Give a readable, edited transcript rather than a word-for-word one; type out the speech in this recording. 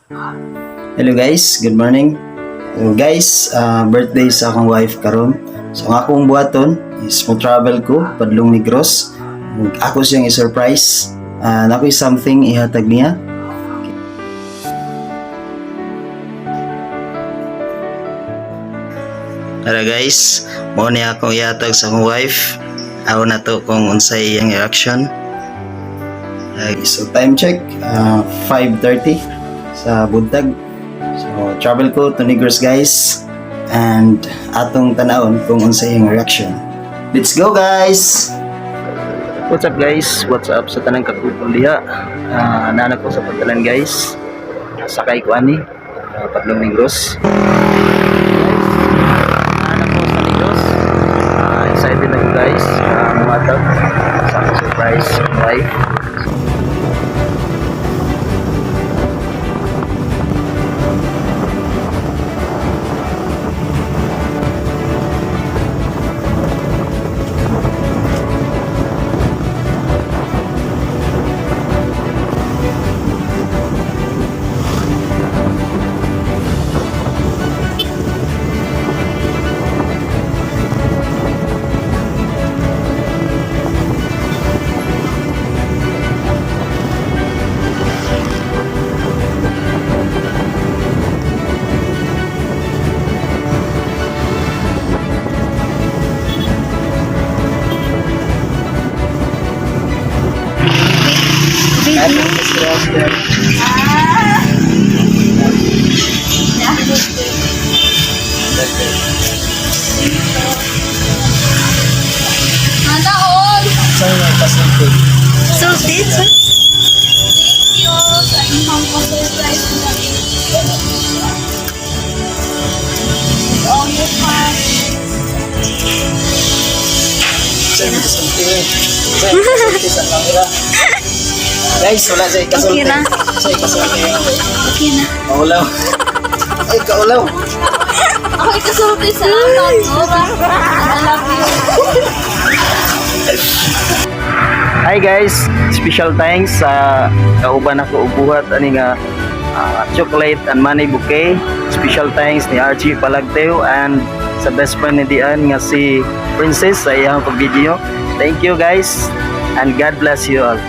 Hello guys, good morning. So guys, birthday sa akong wife karon. So ang akong buhaton is mo travel ko padlong Negros. Ako siyang i-surprise. Nakoy something ihatag niya. Tara guys, mo ni akong ihatag sa akong wife. Ako na to kung unsay iyang reaction. So time check, 5:30 sa buntag. So travel ko to Negros guys, and atong tanawon kung unsay iyang reaction. Let's go guys! What's up guys? What's up sa tanang kakupon diha? Naanak ko sa pagdalan guys. Sakay ko ani, padlong Negros. Naanak ko sa Negros. Excited na ko guys. Muhatag sa akong surprise wife. Mana all? Salted. Thank you sa inyong pa-surprise na all your part. Sa camera. Guys, wala sa ikasulti. Okay na. Sa ikasulti. Okay na. Kaulaw. Ay, kaulaw. Ako ikasulti sa laman. Nora. I love you. Hi guys, special thanks sa kauban ako ubuhat ani nga chocolate and money bouquet. Special thanks ni Archie Palagteo and sa best friend ni Dian nga si Princess sa iyang pag-video. Thank you guys and God bless you all.